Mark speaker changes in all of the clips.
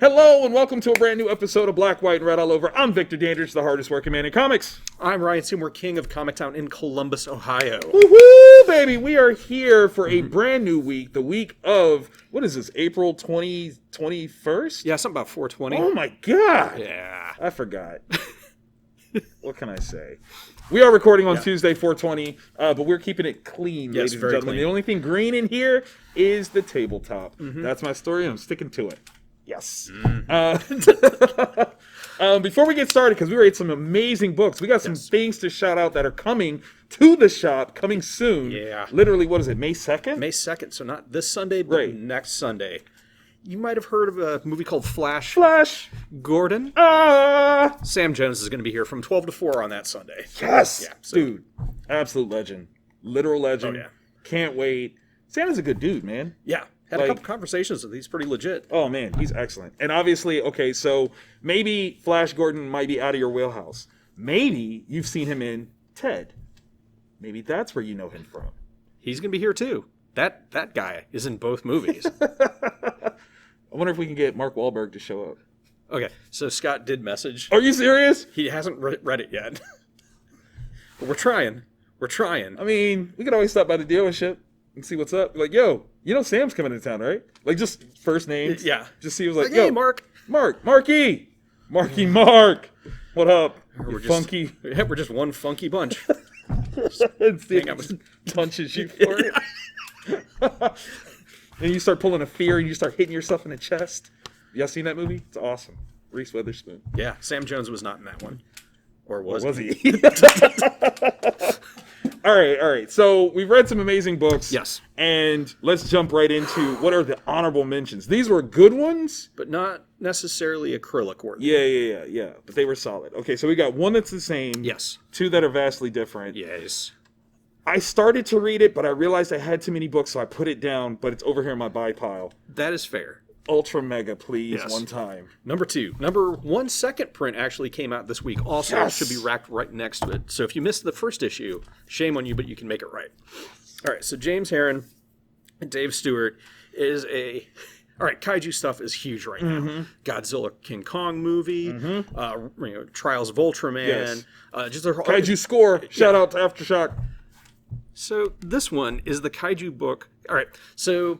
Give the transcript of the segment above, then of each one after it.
Speaker 1: Hello and welcome to a brand new episode of Black, White, and Red All Over. I'm Victor Dandridge, the hardest working man in comics.
Speaker 2: I'm Ryan Seymour, king of Comic Town in Columbus, Ohio.
Speaker 1: Woohoo, baby! We are here for a brand new week, the week of, what is this, April 21st?
Speaker 2: Yeah, something about 420.
Speaker 1: Oh my god!
Speaker 2: Yeah.
Speaker 1: I forgot. What can I say? We are recording on Tuesday, 420, but we're keeping it clean,
Speaker 2: Yes,
Speaker 1: ladies and
Speaker 2: very
Speaker 1: gentlemen.
Speaker 2: clean.
Speaker 1: The only thing green in here is the tabletop. That's my story, and I'm sticking to it. Yes. Before we get started, because we read some amazing books, we got some things to shout out that are coming to the shop, coming soon.
Speaker 2: Yeah.
Speaker 1: Literally, what is it, May 2nd?
Speaker 2: May 2nd, so not this Sunday, but
Speaker 1: Right.
Speaker 2: next Sunday. You might have heard of a movie called Flash Gordon. Sam Jones is going to be here from 12 to 4 on that Sunday.
Speaker 1: Yes!
Speaker 2: Yeah, so-
Speaker 1: Dude, absolute legend. Literal legend.
Speaker 2: Oh, yeah.
Speaker 1: Can't wait. Sam is a good dude, man.
Speaker 2: Yeah. Had a couple conversations with him. He's pretty legit.
Speaker 1: Oh, man, he's excellent. And obviously, okay, so maybe Flash Gordon might be out of your wheelhouse. Maybe you've seen him in Ted. Maybe that's where you know him from.
Speaker 2: He's going to be here too. That guy is in both movies.
Speaker 1: I wonder if we can get Mark Wahlberg to show up.
Speaker 2: Okay, so Scott did message.
Speaker 1: Are you serious?
Speaker 2: He hasn't read it yet. But we're trying. We're trying.
Speaker 1: I mean, we could always stop by the dealership and see what's up. Like, yo, you know Sam's coming to town, right? Like, just first names.
Speaker 2: Yeah.
Speaker 1: Just see, he was like,
Speaker 2: Hey,
Speaker 1: yo,
Speaker 2: Mark.
Speaker 1: Mark, Mark, what up? You funky.
Speaker 2: We're just one funky bunch.
Speaker 1: And Steve
Speaker 2: Hang out with-
Speaker 1: punches you for it. And you start pulling a fear and you start hitting yourself in the chest. Y'all seen that movie? It's awesome. Reese Witherspoon.
Speaker 2: Yeah, Sam Jones was not in that one. Or was
Speaker 1: he? All right. So we've read some amazing books.
Speaker 2: Yes.
Speaker 1: And let's jump right into what are the honorable mentions. These were good ones.
Speaker 2: But not necessarily acrylic work.
Speaker 1: Yeah. But they were solid. Okay, so we got one that's the same.
Speaker 2: Yes.
Speaker 1: Two that are vastly different.
Speaker 2: Yes.
Speaker 1: I started to read it, but I realized I had too many books, so I put it down, but it's over here in my buy pile.
Speaker 2: That is fair.
Speaker 1: Ultramega, please,
Speaker 2: Yes.
Speaker 1: one time.
Speaker 2: Number 2. Number 1 second print actually came out this week. Also,
Speaker 1: Yes.
Speaker 2: should be racked right next to it. So if you missed the first issue, shame on you, but you can make it right. All right, so James Herron and Dave Stewart is a... All right, kaiju stuff is huge right now. Godzilla King Kong movie, Trials of Ultraman.
Speaker 1: Yes.
Speaker 2: Just their
Speaker 1: Kaiju score. Shout out to AfterShock.
Speaker 2: So this one is the kaiju book. All right, so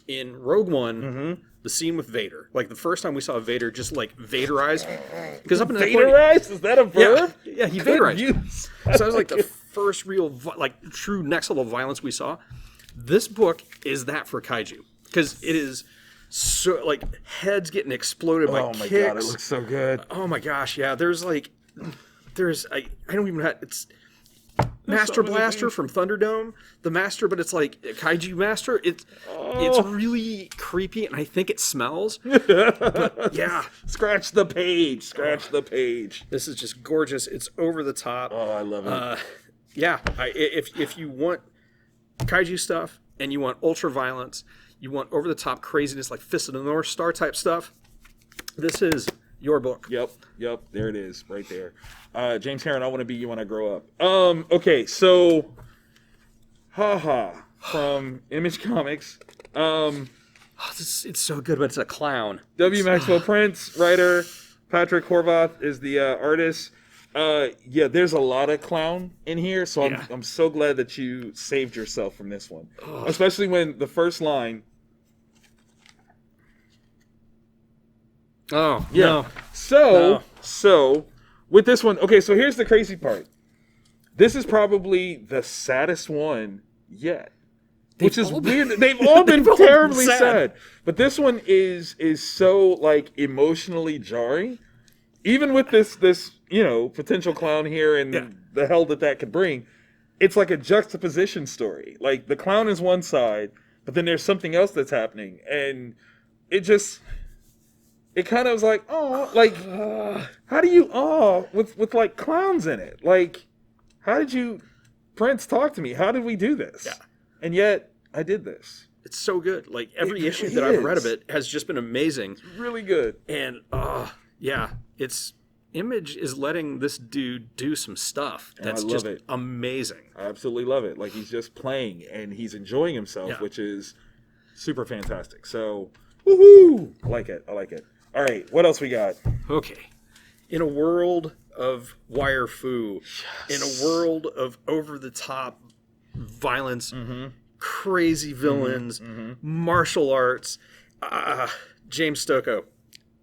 Speaker 2: in Rogue One, the scene with Vader, like the first time we saw Vader, just like Vaderized, because up in that point,
Speaker 1: Vaderized? Is that a verb?
Speaker 2: yeah, he
Speaker 1: Good
Speaker 2: Vaderized.
Speaker 1: use.
Speaker 2: So that was like the first real, like true next level violence we saw. This book is that for kaiju because it is so like heads getting exploded by
Speaker 1: Oh my
Speaker 2: kicks.
Speaker 1: god, it looks so good.
Speaker 2: Oh my gosh, yeah. There's I don't even have it's. Master
Speaker 1: so many
Speaker 2: Blaster
Speaker 1: things.
Speaker 2: from Thunderdome, the Master, but it's like a Kaiju Master. It's really creepy, and I think it smells. But yeah,
Speaker 1: Scratch the page.
Speaker 2: this is just gorgeous. It's over the top.
Speaker 1: Oh, I love it.
Speaker 2: Yeah, if you want Kaiju stuff and you want ultra violence, you want over the top craziness like Fist of the North Star type stuff. This is your book.
Speaker 1: Yep, there it is, right there. James Herron, I want to be you when I grow up. Okay, so, from Image Comics.
Speaker 2: It's so good, but it's a clown.
Speaker 1: W. Maxwell Prince, writer. Patrick Horvath is the artist. There's a lot of clown in here, so I'm so glad that you saved yourself from this one. Especially when the first line...
Speaker 2: Oh, yeah.
Speaker 1: No. So, with this one, okay, so here's the crazy part. This is probably the saddest one yet. Which is weird. They've all been terribly sad. But this one is so, like, emotionally jarring. Even with this potential clown here and the hell that could bring, it's like a juxtaposition story. Like, the clown is one side, but then there's something else that's happening. And it kind of was like, how do you with like clowns in it? Like, how did you, Prince, talk to me? How did we do this?
Speaker 2: Yeah.
Speaker 1: And yet, I did this.
Speaker 2: It's so good. Like, every issue
Speaker 1: really
Speaker 2: that I've read
Speaker 1: is.
Speaker 2: of it has just been amazing.
Speaker 1: It's really good.
Speaker 2: And, it's, Image is letting this dude do some stuff that's
Speaker 1: I love
Speaker 2: just
Speaker 1: it.
Speaker 2: amazing.
Speaker 1: I absolutely love it. Like, he's just playing, and he's enjoying himself, which is super fantastic. So, woohoo! I like it. All right, what else we got?
Speaker 2: Okay. In a world of wire foo, in a world of over-the-top violence, crazy villains, martial arts, James Stokoe,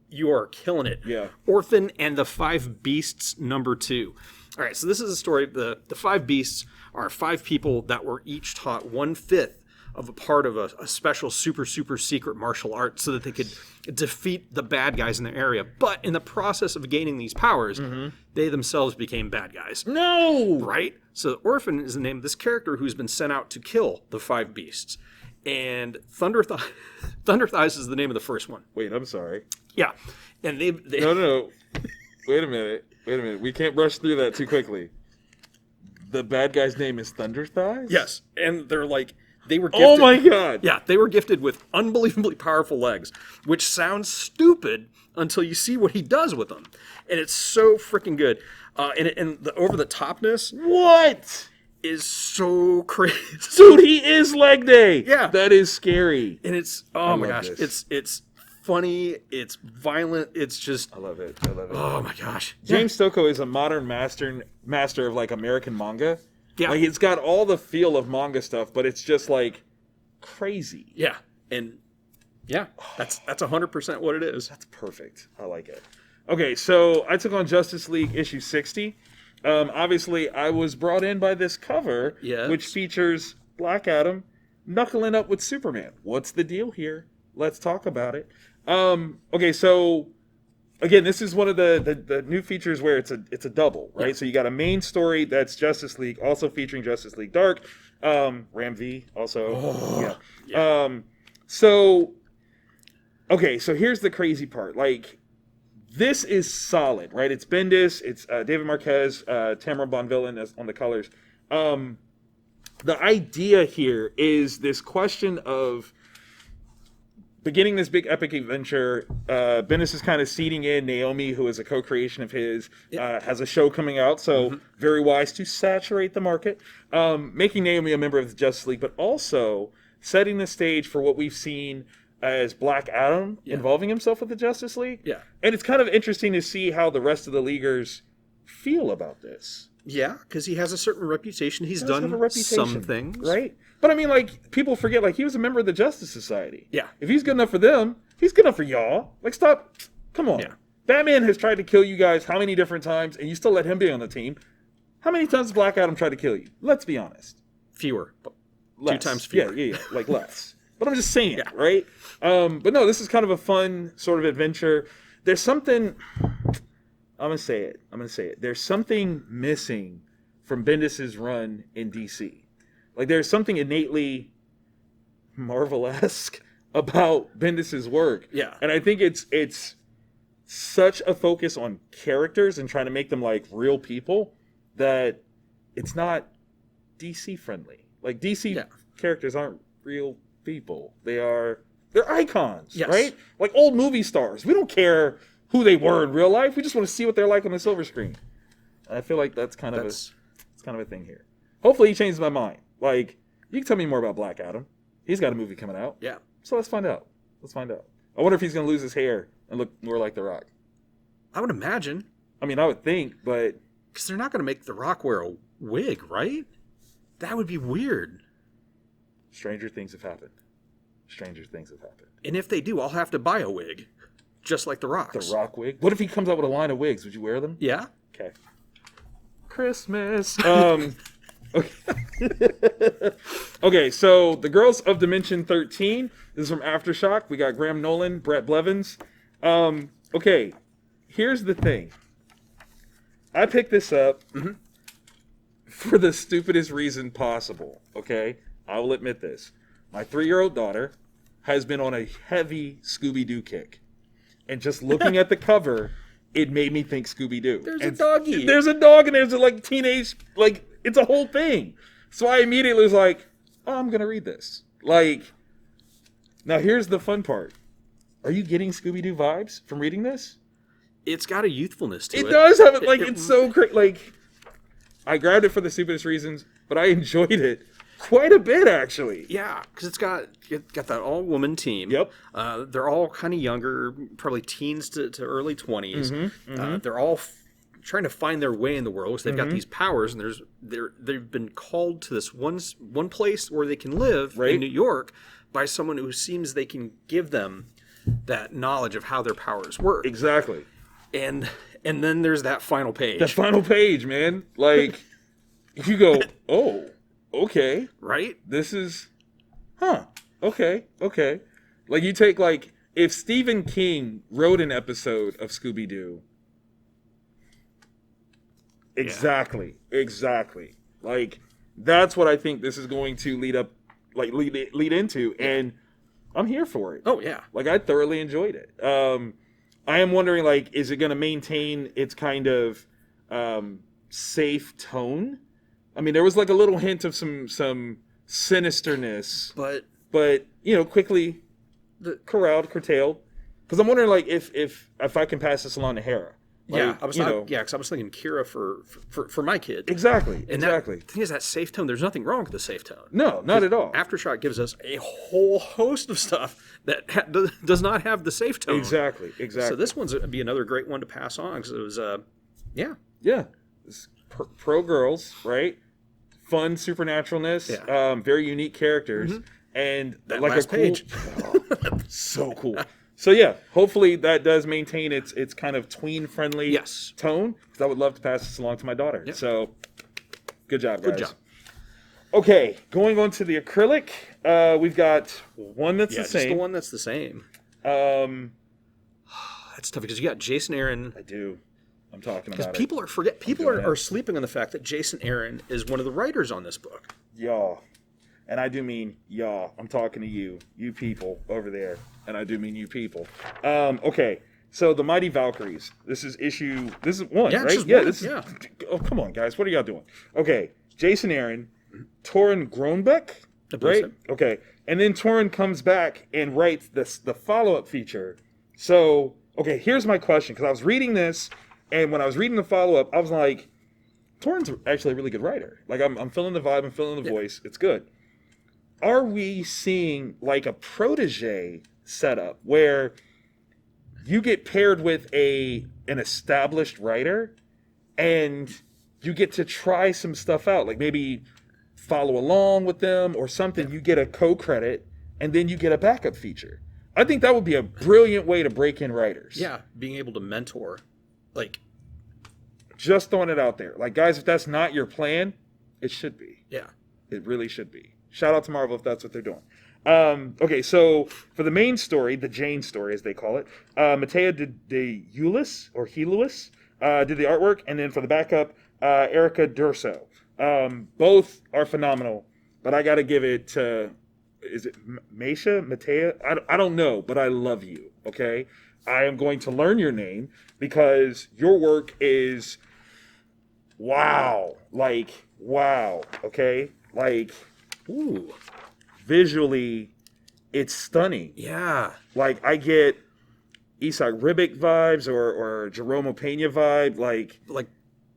Speaker 2: you are killing it.
Speaker 1: Yeah.
Speaker 2: Orphan and the Five Beasts #2. All right, so this is a story. The Five Beasts are 5 people that were each taught 1/5 of a part of a special super secret martial art so that they could defeat the bad guys in their area. But in the process of gaining these powers, they themselves became bad guys.
Speaker 1: No!
Speaker 2: Right? So Orphan is the name of this character who's been sent out to kill the 5 beasts. And Thunder Thighs is the name of the first one.
Speaker 1: Wait, I'm sorry.
Speaker 2: Yeah. And they
Speaker 1: No. Wait a minute. We can't rush through that too quickly. The bad guy's name is Thunder Thighs?
Speaker 2: Yes. And they're like, they were gifted,
Speaker 1: oh my god!
Speaker 2: Yeah, they were gifted with unbelievably powerful legs, which sounds stupid until you see what he does with them. And it's so freaking good. And the over-the-topness...
Speaker 1: What?
Speaker 2: ...is so crazy.
Speaker 1: Dude, he is Leg Day!
Speaker 2: Yeah.
Speaker 1: That is scary.
Speaker 2: And it's... Oh my gosh. It's funny. It's violent. It's just...
Speaker 1: I love it.
Speaker 2: Oh my gosh.
Speaker 1: James Stokoe is a modern master of, like, American manga.
Speaker 2: Yeah.
Speaker 1: Like, it's got all the feel of manga stuff, but it's just, like, crazy.
Speaker 2: Yeah. And, yeah, that's 100% what it is.
Speaker 1: That's perfect. I like it. Okay, so I took on Justice League issue 60. Obviously, I was brought in by this cover,
Speaker 2: yes,
Speaker 1: which features Black Adam knuckling up with Superman. What's the deal here? Let's talk about it. Okay, so... Again, this is one of the new features where it's a double, right? Yeah. So you got a main story that's Justice League, also featuring Justice League Dark, Ram V also.
Speaker 2: Oh,
Speaker 1: yeah. So here's the crazy part. Like, this is solid, right? It's Bendis, it's David Marquez, Tamara Bonvillain on the colors. The idea here is this question of beginning this big epic adventure. Bendis is kind of seeding in Naomi, who is a co-creation of his, has a show coming out, so very wise to saturate the market, making Naomi a member of the Justice League, but also setting the stage for what we've seen as Black Adam involving himself with the Justice League.
Speaker 2: Yeah. And
Speaker 1: it's kind of interesting to see how the rest of the Leaguers feel about this.
Speaker 2: Yeah, because he has a certain reputation. He's done some things.
Speaker 1: Right? But I mean, like, people forget, like, he was a member of the Justice Society.
Speaker 2: Yeah.
Speaker 1: If he's good enough for them, he's good enough for y'all. Like, stop. Come on.
Speaker 2: Yeah.
Speaker 1: Batman has tried to kill you guys how many different times, and you still let him be on the team? How many times has Black Adam tried to kill you? Let's be honest.
Speaker 2: Fewer.
Speaker 1: Less.
Speaker 2: 2 times fewer.
Speaker 1: Yeah. Like, less. But I'm just saying, right? But no, this is kind of a fun sort of adventure. There's something... I'm going to say it. There's something missing from Bendis' run in DC. Like, there's something innately Marvel-esque about Bendis' work.
Speaker 2: Yeah.
Speaker 1: And I think it's such a focus on characters and trying to make them, like, real people that it's not DC-friendly. Like, DC characters aren't real people. They're icons, right? Like old movie stars. We don't care who they were in real life. We just want to see what they're like on the silver screen. And I feel like that's kind of a thing here. Hopefully he changes my mind. Like, you can tell me more about Black Adam. He's got a movie coming out.
Speaker 2: Yeah.
Speaker 1: So let's find out. I wonder if he's going to lose his hair and look more like The Rock.
Speaker 2: I would imagine.
Speaker 1: I mean, I would think, but...
Speaker 2: Because they're not going to make The Rock wear a wig, right? That would be weird.
Speaker 1: Stranger things have happened.
Speaker 2: And if they do, I'll have to buy a wig. Just like The Rock's.
Speaker 1: The Rock wig? What if he comes out with a line of wigs? Would you wear them?
Speaker 2: Yeah.
Speaker 1: Okay. Christmas. Okay. Okay, so The Girls of Dimension 13. This is from AfterShock. We got Graham Nolan, Brett Blevins. Okay, here's the thing. I picked this up for the stupidest reason possible, okay? I will admit this. My 3-year-old daughter has been on a heavy Scooby-Doo kick. And just looking at the cover, it made me think Scooby-Doo.
Speaker 2: There's a doggy.
Speaker 1: There's a dog and there's a, like, teenage, like, it's a whole thing. So I immediately was like, oh, I'm going to read this. Like, now here's the fun part. Are you getting Scooby-Doo vibes from reading this?
Speaker 2: It's got a youthfulness to it.
Speaker 1: It does have it. Like, it's so great. Like, I grabbed it for the stupidest reasons, but I enjoyed it quite a bit, actually.
Speaker 2: Yeah, because it's got that all-woman team.
Speaker 1: Yep.
Speaker 2: They're all kind of younger, probably teens to early 20s. They're all trying to find their way in the world. So they've got these powers, and they've been called to this one place where they can live in New York by someone who seems they can give them that knowledge of how their powers work.
Speaker 1: Exactly.
Speaker 2: And then there's that final page.
Speaker 1: That final page, man. Like, you go, oh, okay.
Speaker 2: Right?
Speaker 1: This is, okay. Like, you take, like, if Stephen King wrote an episode of Scooby-Doo. Exactly. Like, that's what I think this is going to lead into, and I'm here for it.
Speaker 2: Oh, yeah.
Speaker 1: Like, I thoroughly enjoyed it. I am wondering, like, is it going to maintain its kind of safe tone? I mean, there was, like, a little hint of some sinisterness, but you know, quickly curtailed. Because I'm wondering, like, if I can pass this along to Hera. Like,
Speaker 2: because I was thinking Kira for my kid.
Speaker 1: Exactly.
Speaker 2: And the thing is, that safe tone, there's nothing wrong with the safe tone.
Speaker 1: No, not at all.
Speaker 2: AfterShock gives us a whole host of stuff that does not have the safe tone.
Speaker 1: Exactly.
Speaker 2: So this one's going to be another great one to pass on, because it was,
Speaker 1: Yeah. It's pro girls, right? Fun supernaturalness, very unique characters, and
Speaker 2: that
Speaker 1: like
Speaker 2: last page.
Speaker 1: So cool. So yeah, hopefully that does maintain its kind of tween-friendly tone, because I would love to pass this along to my daughter. Yep. So, good job, guys.
Speaker 2: Good job.
Speaker 1: Okay, going on to the acrylic, we've got one that's the same.
Speaker 2: Just the one that's the same. That's tough, because you got Jason Aaron.
Speaker 1: I do. I'm talking about it.
Speaker 2: Because people are sleeping on the fact that Jason Aaron is one of the writers on this book.
Speaker 1: Y'all. And I do mean y'all. I'm talking to you people over there. And I do mean you people. Okay, so the Mighty Valkyries. This is one, right?
Speaker 2: Yeah,
Speaker 1: Oh, come on, guys. What are y'all doing? Okay, Jason Aaron, Torrin Grönbeck, right?
Speaker 2: So.
Speaker 1: Okay, and then Torrin comes back and writes the follow-up feature. So, okay, here's my question, because I was reading this, and when I was reading the follow-up, I was like, Torrin's actually a really good writer. Like, I'm feeling the vibe, I'm feeling the voice. It's good. Are we seeing, like, a protege setup where you get paired with an established writer and you get to try some stuff out, like maybe follow along with them or something? You get a co-credit and then you get a backup feature. I think that would be a brilliant way to break in writers.
Speaker 2: Yeah, being able to mentor, like,
Speaker 1: just throwing it out there. Like, guys, if that's not your plan, it should be.
Speaker 2: Yeah,
Speaker 1: it really should be. Shout out to Marvel if that's what they're doing. Okay, so for the main story, the Jane story as they call it, Matea de Ulis or Heluis did the artwork, and then for the backup, Erica Durso. Both are phenomenal, but I got to give it to, is it Matea? I don't know, but I love you. Okay, I am going to learn your name because your work is wow. Okay, like.
Speaker 2: Ooh.
Speaker 1: Visually, it's stunning.
Speaker 2: Yeah.
Speaker 1: Like, I get Isaac Ribic vibes or Jerome Pena vibe. Like,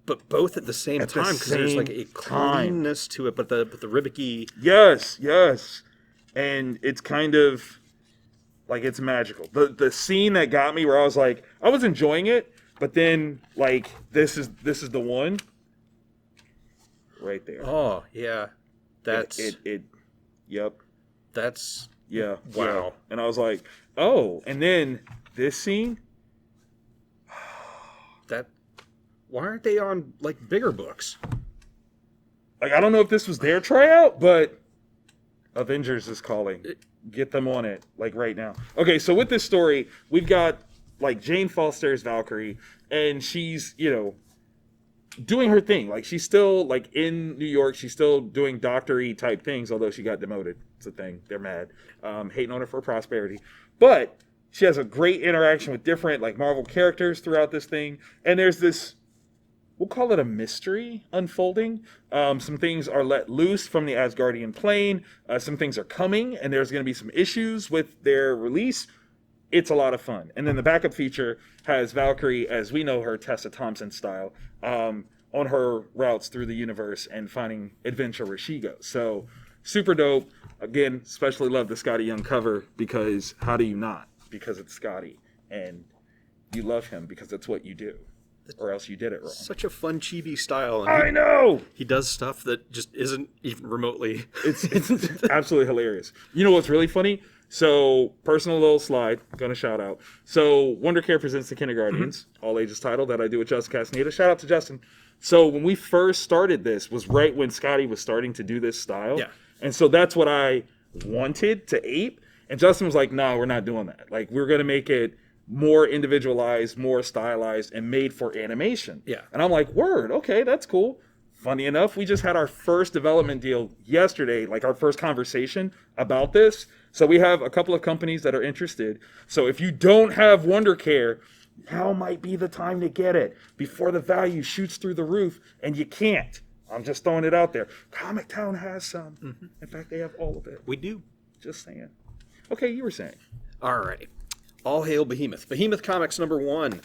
Speaker 2: but both at the same time, because there's like a cleanness to it, but the Ribic-y.
Speaker 1: Yes. And it's kind of like, it's magical. The scene that got me where I was like, I was enjoying it, but then like this is the one right there.
Speaker 2: Oh yeah. That's
Speaker 1: Yep.
Speaker 2: That's
Speaker 1: wow.
Speaker 2: Yeah.
Speaker 1: And I was like, oh, and then this scene.
Speaker 2: Why aren't they on like bigger books?
Speaker 1: Like, I don't know if this was their tryout, but Avengers is calling. Get them on it, like, right now. Okay, so with this story, we've got like Jane Foster's Valkyrie, and she's, doing her thing. Like, she's still like in New York. She's still doing doctor-y type things, although she got demoted. It's a thing. They're mad. Hating on her for prosperity. But she has a great interaction with different like Marvel characters throughout this thing. And there's this, we'll call it a mystery unfolding. Some things are let loose from the Asgardian plane. Some things are coming, and there's going to be some issues with their release. It's a lot of fun. And then the backup feature has Valkyrie, as we know her, Tessa Thompson style, on her routes through the universe and finding adventure where she goes. So super dope. Again, especially love the Scotty Young cover because how do you not? Because it's Scotty and you love him because that's what you do, or else you did it wrong.
Speaker 2: Such a fun chibi style. And
Speaker 1: I know!
Speaker 2: He does stuff that just isn't even remotely...
Speaker 1: It's absolutely hilarious. You know what's really funny? So, personal little slide, gonna shout out. So, WonderCare presents the Kindergartens, all ages title that I do with Justin Castaneda. Shout out to Justin. So, when we first started this was right when Scotty was starting to do this style.
Speaker 2: Yeah.
Speaker 1: And so that's what I wanted to ape. And Justin was like, no, we're not doing that. Like, we're gonna make it more individualized, more stylized, and made for animation.
Speaker 2: Yeah.
Speaker 1: And I'm like, word, okay, that's cool. Funny enough, we just had our first development deal yesterday, like our first conversation about this. So we have a couple of companies that are interested. So if you don't have WonderCare, now might be the time to get it before the value shoots through the roof and you can't. I'm just throwing it out there. Comic Town has some. Mm-hmm. In fact, they have all of it.
Speaker 2: We do.
Speaker 1: Just saying. Okay, you were saying.
Speaker 2: All right. All hail Behemoth. Behemoth Comics #1.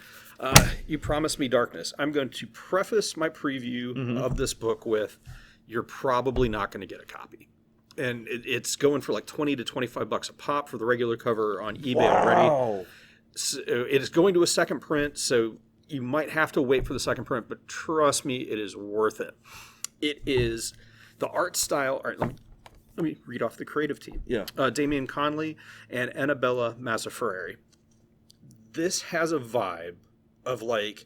Speaker 2: You promised me darkness. I'm going to preface my preview of this book with, you're probably not going to get a copy. And it's going for like $20 to $25 a pop for the regular cover on eBay already. So it is going to a second print, so you might have to wait for the second print, but trust me, it is worth it. It is the art style. All right, let me read off the creative team.
Speaker 1: Yeah.
Speaker 2: Damian Conley and Annabella Mazzaferrari. This has a vibe of like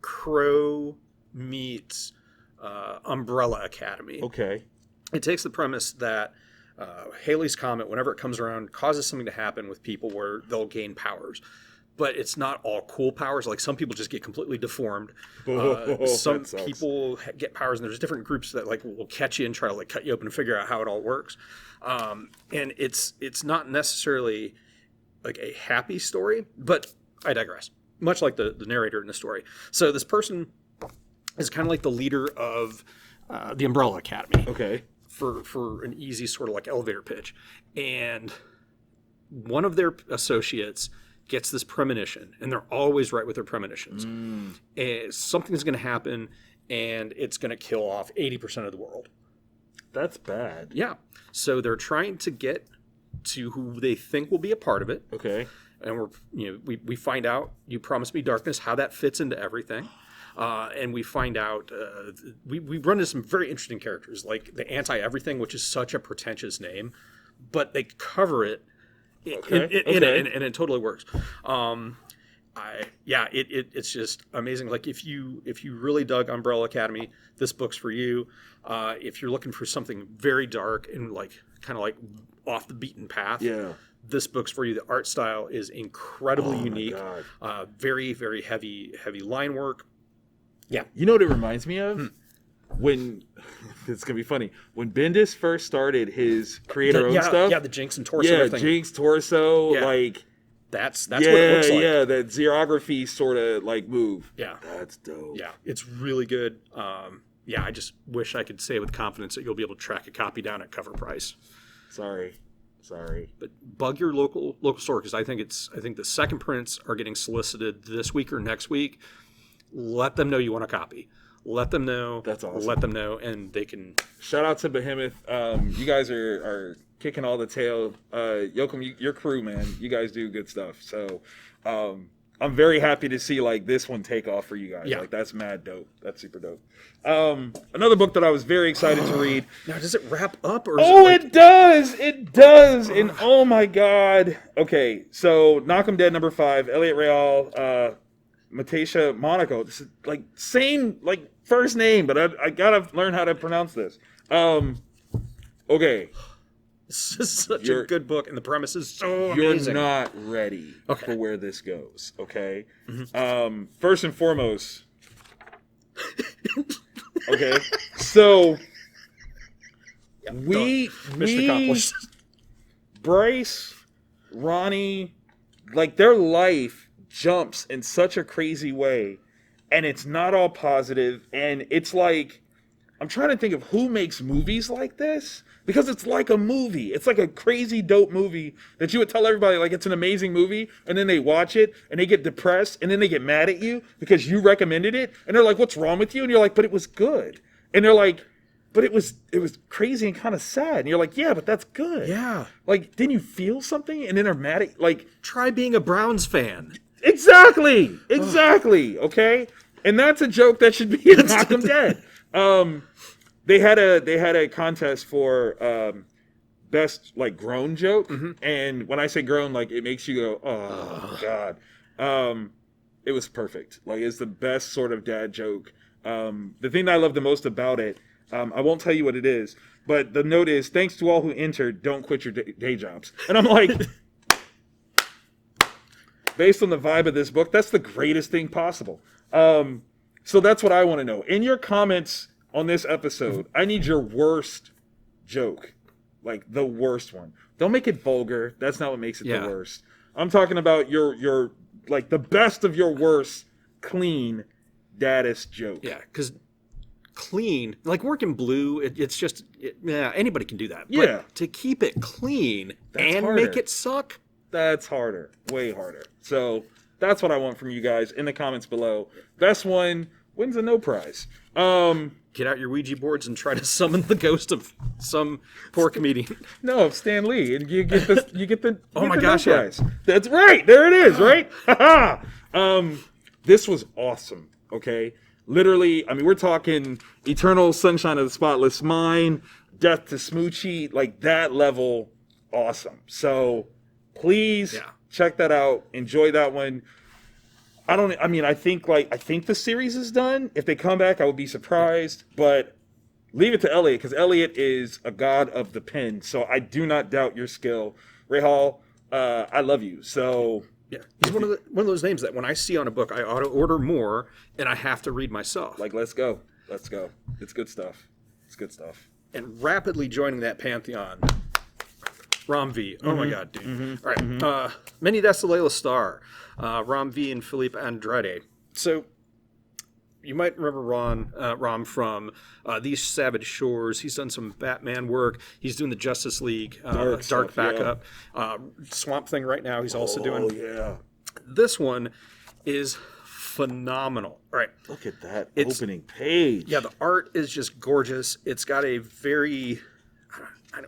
Speaker 2: Crow meets Umbrella Academy.
Speaker 1: Okay.
Speaker 2: It takes the premise that Halley's Comet, whenever it comes around, causes something to happen with people where they'll gain powers. But it's not all cool powers. Like, some people just get completely deformed. Some people get powers, and there's different groups that like will catch you and try to like cut you open and figure out how it all works. And it's not necessarily like a happy story, but I digress. Much like the narrator in the story. So this person is kind of like the leader of the Umbrella Academy.
Speaker 1: Okay.
Speaker 2: For an easy sort of like elevator pitch. And one of their associates gets this premonition, and they're always right with their premonitions. And something's going to happen, and it's going to kill off 80% of the world.
Speaker 1: That's bad.
Speaker 2: Yeah. So they're trying to get to who they think will be a part of it.
Speaker 1: Okay.
Speaker 2: And we find out, you promised me darkness, how that fits into everything. And we find out, we run into some very interesting characters, like the Anti-Everything, which is such a pretentious name, but they cover it in it, and it totally works. It's just amazing. Like, if you really dug Umbrella Academy, this book's for you. If you're looking for something very dark and like kind of like off the beaten path, this book's for you. The art style is incredibly unique. Very, very heavy line work. Yeah.
Speaker 1: You know what it reminds me of? When, it's going to be funny, when Bendis first started his creator-owned stuff.
Speaker 2: Yeah, the Jinx and Torso. Everything.
Speaker 1: Jinx, Torso, like...
Speaker 2: That's what it looks like.
Speaker 1: Yeah, that xerography sort of like move.
Speaker 2: Yeah.
Speaker 1: That's dope.
Speaker 2: Yeah, it's really good. I just wish I could say with confidence that you'll be able to track a copy down at cover price.
Speaker 1: Sorry.
Speaker 2: But bug your local store, because I think the second prints are getting solicited this week or next week. Let them know you want a copy. Let them know.
Speaker 1: That's awesome.
Speaker 2: Let them know, and they can...
Speaker 1: Shout out to Behemoth. You guys are kicking all the tail. Yoakum, your crew, man. You guys do good stuff. So I'm very happy to see like this one take off for you guys.
Speaker 2: Yeah.
Speaker 1: Like, that's mad dope. That's super dope. Another book that I was very excited to read.
Speaker 2: Now, does it wrap up? Or
Speaker 1: it does. It does. And oh my God. Okay, so Knock 'em Dead #5. Elliot Real, Matasha Monaco. This is like same like first name, but I gotta learn how to pronounce this. Okay.
Speaker 2: This is such a good book, and the premise is so amazing.
Speaker 1: You're not ready for where this goes, okay? Mm-hmm. First and foremost, okay, so
Speaker 2: mission accomplished.
Speaker 1: Bryce, Ronnie, like their life jumps in such a crazy way, and it's not all positive, and it's like, I'm trying to think of who makes movies like this. Because it's like a movie. It's like a crazy dope movie that you would tell everybody like it's an amazing movie, and then they watch it and they get depressed and then they get mad at you because you recommended it, and they're like, what's wrong with you? And you're like, but it was good. And they're like, but it was crazy and kind of sad. And you're like, yeah, but that's good.
Speaker 2: Yeah.
Speaker 1: Like, didn't you feel something? An dramatic, like,
Speaker 2: try being a Browns fan.
Speaker 1: Exactly. Okay, and that's a joke that should be in Malcolm Dead. They had a contest for best like grown joke, and when I say grown, like it makes you go, oh god. It was perfect. Like it's the best sort of dad joke. The thing that I love the most about it, I won't tell you what it is, but the note is, thanks to all who entered, don't quit your day jobs. And I'm like, based on the vibe of this book, that's the greatest thing possible. So that's what I want to know. In your comments on this episode, I need your worst joke. Like the worst one. Don't make it vulgar. That's not what makes it the worst. I'm talking about your like the best of your worst clean daddest joke.
Speaker 2: Yeah, because clean, like working blue, it's just, anybody can do that.
Speaker 1: Yeah.
Speaker 2: But to keep it clean
Speaker 1: That's
Speaker 2: and
Speaker 1: harder.
Speaker 2: make it suck,
Speaker 1: that's harder. Way harder. So that's what I want from you guys in the comments below. Best one wins a no prize.
Speaker 2: Get out your Ouija boards and try to summon the ghost of some poor comedian.
Speaker 1: No, of Stan Lee, and you get the
Speaker 2: Oh my
Speaker 1: no
Speaker 2: gosh, yeah.
Speaker 1: prize. That's right. There it is. Right. This was awesome. Okay. Literally, I mean, we're talking Eternal Sunshine of the Spotless Mind, Death to Smoochie, like that level. Awesome. So please check that out. Enjoy that one. I think the series is done. If they come back, I would be surprised. But leave it to Elliot, because Elliot is a god of the pen. So I do not doubt your skill. Ray Hall, I love you. So
Speaker 2: yeah, he's one of those names that when I see on a book, I ought to order more, and I have to read myself.
Speaker 1: like, let's go. It's good stuff.
Speaker 2: And rapidly joining that pantheon, Ram V. Oh my God, dude. All right. Many deaths to Laila Starr. Ram V and Philippe Andrade. So you might remember Ram from These Savage Shores. He's done some Batman work. He's doing the Justice League Dark
Speaker 1: stuff,
Speaker 2: backup. Swamp Thing right now he's also doing.
Speaker 1: Oh, yeah.
Speaker 2: This one is phenomenal. All right.
Speaker 1: Look at that opening page.
Speaker 2: Yeah, the art is just gorgeous. It's got a very,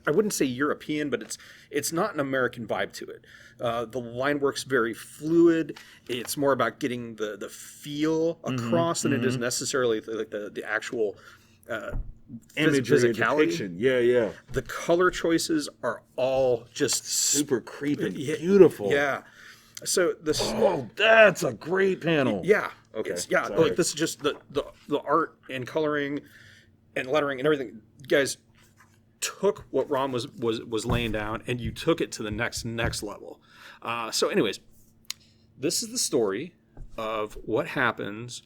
Speaker 2: I wouldn't say European, but it's not an American vibe to it. The line work's very fluid. It's more about getting the feel across than it is necessarily the actual
Speaker 1: imagery
Speaker 2: physicality.
Speaker 1: depiction. Yeah.
Speaker 2: The color choices are all just
Speaker 1: Super creepy, beautiful.
Speaker 2: Yeah. So this.
Speaker 1: Oh, that's a great panel.
Speaker 2: Yeah.
Speaker 1: Okay.
Speaker 2: Sorry. Like this is just the art and coloring and lettering and everything. You guys took what Ron was laying down and you took it to the next level. So anyways, this is the story of what happens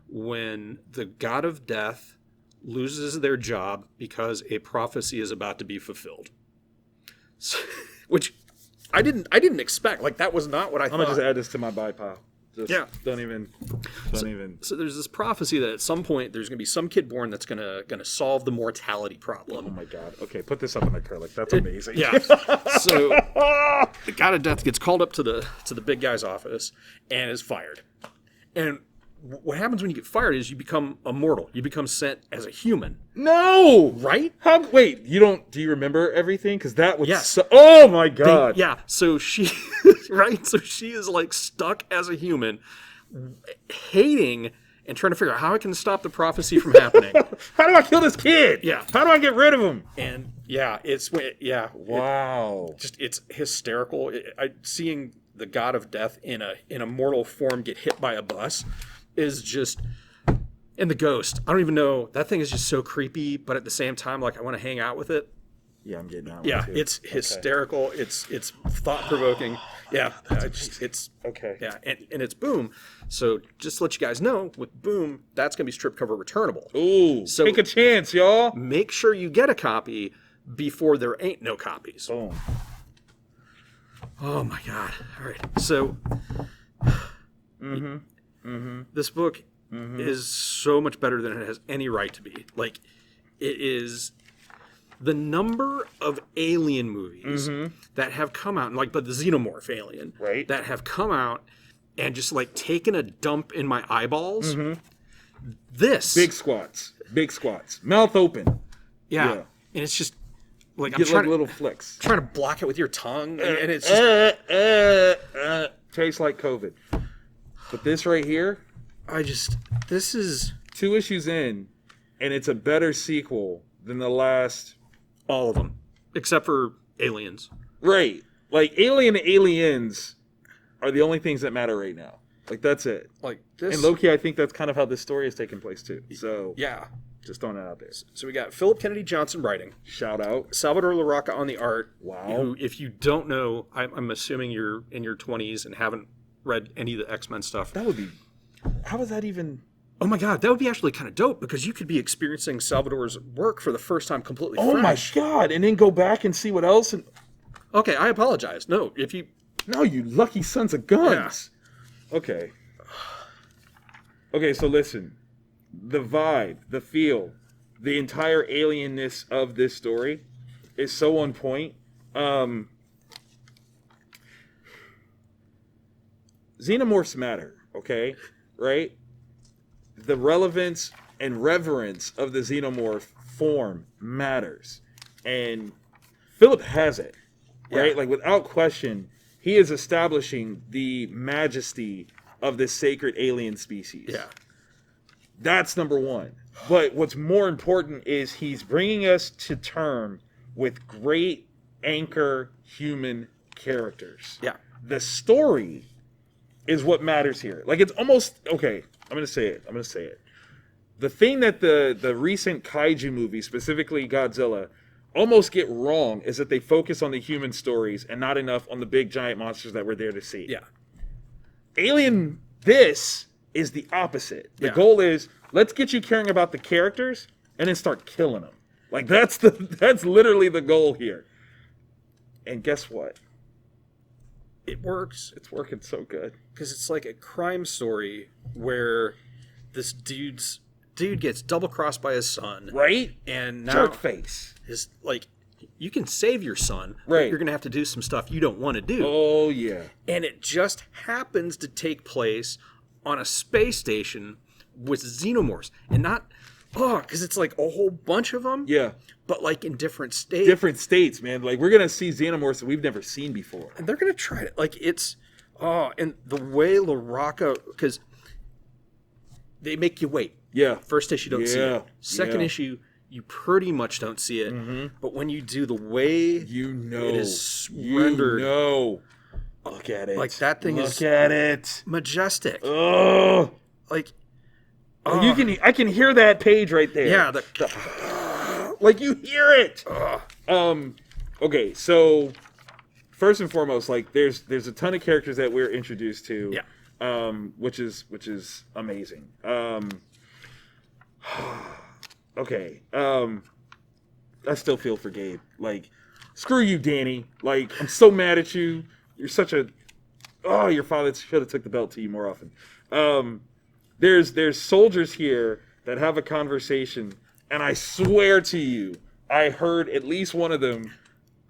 Speaker 2: when the god of death loses their job because a prophecy is about to be fulfilled. So, which I didn't expect. Like that was not what I thought.
Speaker 1: I'm gonna just add this to my buy pile. Don't even.
Speaker 2: So there's this prophecy that at some point there's gonna be some kid born that's gonna solve the mortality problem.
Speaker 1: Oh my god. Okay, put this up in Acrylic. That's amazing.
Speaker 2: Yeah. So the god of death gets called up to the big guy's office and is fired. And what happens when you get fired is you become immortal. You become sent as a human.
Speaker 1: No,
Speaker 2: right?
Speaker 1: Wait, you don't? Do you remember everything? Because that was.
Speaker 2: Yes.
Speaker 1: Oh my god.
Speaker 2: So she, right? So she is like stuck as a human, hating and trying to figure out how I can stop the prophecy from happening.
Speaker 1: How do I kill this kid?
Speaker 2: Yeah.
Speaker 1: How do I get rid of him?
Speaker 2: And
Speaker 1: Wow.
Speaker 2: It's hysterical. Seeing the god of death in a mortal form get hit by a bus is just, and the ghost, I don't even know, that thing is just so creepy, but at the same time, like I want to hang out with it.
Speaker 1: Yeah, I'm getting out.
Speaker 2: Yeah, it's hysterical. Okay. It's thought provoking. Yeah, it's
Speaker 1: okay.
Speaker 2: Yeah, and it's Boom. So just to let you guys know, with Boom, that's gonna be strip cover returnable.
Speaker 1: Ooh,
Speaker 2: so
Speaker 1: take a chance, y'all.
Speaker 2: Make sure you get a copy before there ain't no copies.
Speaker 1: Boom.
Speaker 2: Oh my god! All right, so. This book is so much better than it has any right to be. Like, it is the number of alien movies that have come out, like, but the xenomorph alien,
Speaker 1: right,
Speaker 2: that have come out and just like taken a dump in my eyeballs. This
Speaker 1: big squats, mouth open.
Speaker 2: Yeah. And it's just like
Speaker 1: You get like little flicks.
Speaker 2: trying to block it with your tongue, and it's just
Speaker 1: tastes like COVID. But this right here,
Speaker 2: this is
Speaker 1: 2 issues in, and it's a better sequel than the last.
Speaker 2: all of them except for Aliens.
Speaker 1: Right. Like Alien and Aliens are the only things that matter right now. Like that's it.
Speaker 2: Like this,
Speaker 1: And low-key, I think that's kind of how this story is taking place too. So
Speaker 2: yeah.
Speaker 1: just throwing it out there.
Speaker 2: So we got Philip Kennedy Johnson writing,
Speaker 1: Shout out.
Speaker 2: Salvador LaRocca on the art.
Speaker 1: Wow.
Speaker 2: Who, if you don't know, I'm assuming you're in your 20s and haven't read any of the X-Men stuff.
Speaker 1: That would be. How is that even?
Speaker 2: Oh my God, that would be actually kind of dope because you could be experiencing Salvador's work for the first time completely fresh.
Speaker 1: My God! And then go back and see what else. And
Speaker 2: Okay, I apologize. No, if you...
Speaker 1: no, you lucky sons of guns. Yeah. Okay. Okay, so listen. The vibe, the feel, the entire alienness of this story is so on point. Xenomorphs matter, okay? Right? The relevance and reverence of the xenomorph form matters. And Philip has it, right?
Speaker 2: Yeah.
Speaker 1: Like, without question, he is establishing the majesty of this sacred alien species.
Speaker 2: Yeah.
Speaker 1: That's number one. But what's more important is he's bringing us to term with great anchor human characters.
Speaker 2: Yeah.
Speaker 1: The story is what matters here. Like, it's almost... Okay, I'm going to say it. The thing that the recent kaiju movies, specifically Godzilla, almost get wrong is that they focus on the human stories and not enough on the big giant monsters that we're there to see.
Speaker 2: Yeah.
Speaker 1: Alien, this is the opposite. The goal is, let's get you caring about the characters and then start killing them. Like, that's literally the goal here. And guess what?
Speaker 2: It works.
Speaker 1: It's working so good.
Speaker 2: Because it's like a crime story where this dude gets double-crossed by his son.
Speaker 1: Right?
Speaker 2: And now
Speaker 1: Jerk face.
Speaker 2: his, like, you can save your son,
Speaker 1: right?
Speaker 2: But you're going to have to do some stuff you don't want to do.
Speaker 1: Oh, yeah.
Speaker 2: And it just happens to take place on a space station with xenomorphs. And not, because it's like a whole bunch of them.
Speaker 1: Yeah.
Speaker 2: But like in different states.
Speaker 1: Different states, man. Like, we're going to see xenomorphs that we've never seen before.
Speaker 2: And they're going to try it. Like, it's, and the way LaRocca, because they make you wait.
Speaker 1: Yeah.
Speaker 2: First issue, don't see it. Second issue, you pretty much don't see it.
Speaker 1: Mm-hmm.
Speaker 2: But when you do, the way it is rendered.
Speaker 1: Look at it.
Speaker 2: Like, that thing is...
Speaker 1: Look at it.
Speaker 2: Majestic.
Speaker 1: Oh.
Speaker 2: Like...
Speaker 1: I can hear that page right there.
Speaker 2: Yeah.
Speaker 1: Like, you hear it. Okay, so... First and foremost, like, there's a ton of characters that we're introduced to.
Speaker 2: Yeah.
Speaker 1: Which is amazing. Okay. I still feel for Gabe. Like, screw you, Danny. Like, I'm so mad at you. You're such a... Oh, your father should have took the belt to you more often. There's soldiers here that have a conversation, and I swear to you, I heard at least one of them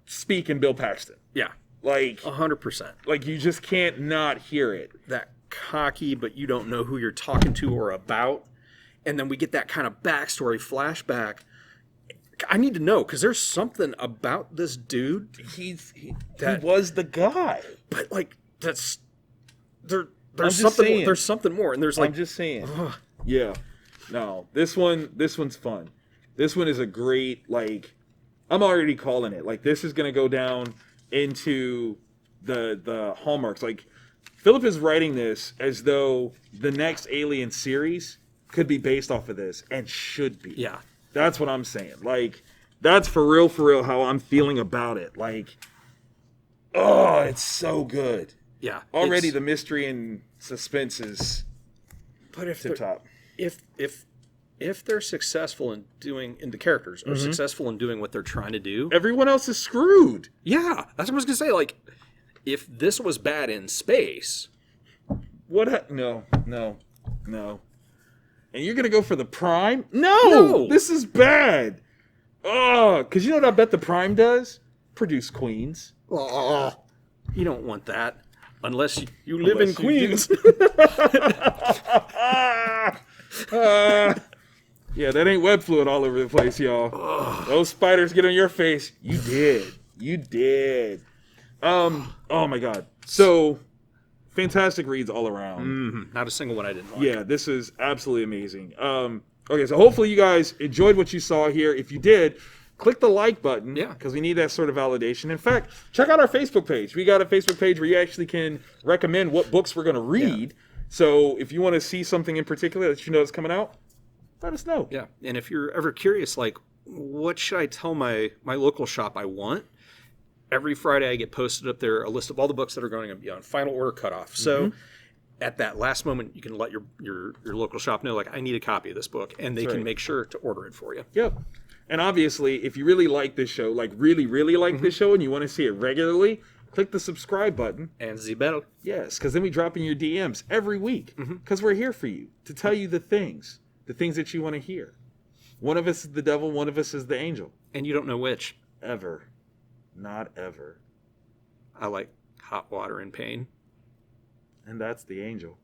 Speaker 1: speak in Bill Paxton.
Speaker 2: Yeah.
Speaker 1: Like...
Speaker 2: 100%.
Speaker 1: Like, you just can't not hear it.
Speaker 2: That cocky, but you don't know who you're talking to or about. And then we get that kind of backstory flashback. I need to know, because there's something about this dude.
Speaker 1: He was the guy.
Speaker 2: But, like, there's something more. And there's, like...
Speaker 1: I'm just saying. Yeah. No, this one's fun. This one is a great, like... I'm already calling it. Like, this is going to go down into the hallmarks. Like, Philip is writing this as though the next Alien series could be based off of this, and should be.
Speaker 2: Yeah.
Speaker 1: That's what I'm saying. Like, that's for real how I'm feeling about it. Like, oh, it's so good.
Speaker 2: Yeah.
Speaker 1: Already the mystery and suspense is tip top.
Speaker 2: If they're successful in the characters are successful in doing what they're trying to do,
Speaker 1: everyone else is screwed.
Speaker 2: Yeah, that's what I was gonna say. Like, if this was bad in space,
Speaker 1: No. And you're gonna go for the Prime? No, this is bad. Oh, because you know what I bet the Prime does? Produce queens.
Speaker 2: Oh, you don't want that unless you live in Queens.
Speaker 1: Yeah, that ain't web fluid all over the place, y'all. Ugh. Those spiders get on your face. You did. Oh my God. So, fantastic reads all around.
Speaker 2: Mm-hmm. Not a single one I didn't like.
Speaker 1: Yeah, this is absolutely amazing. Okay, so hopefully you guys enjoyed what you saw here. If you did, click the like button.
Speaker 2: Yeah.
Speaker 1: Because we need that sort of validation. In fact, check out our Facebook page. We got a Facebook page where you actually can recommend what books we're going to read. Yeah. So if you want to see something in particular that you know is coming out, let us know.
Speaker 2: Yeah, and if you're ever curious, like, what should I tell my local shop I want? Every Friday I get posted up there a list of all the books that are going to be on final order cutoff. So at that last moment, you can let your local shop know, like, I need a copy of this book, and they can make sure to order it for you.
Speaker 1: Yep. And obviously, if you really like this show, like really, really like this show, and you want to see it regularly, click the subscribe button.
Speaker 2: And the bell.
Speaker 1: Yes, because then we drop in your DMs every week. Because we're here for you, to tell you the things that you want to hear. One of us is the devil, one of us is the angel.
Speaker 2: And you don't know which.
Speaker 1: Ever. Not ever.
Speaker 2: I like hot water and pain.
Speaker 1: And that's the angel.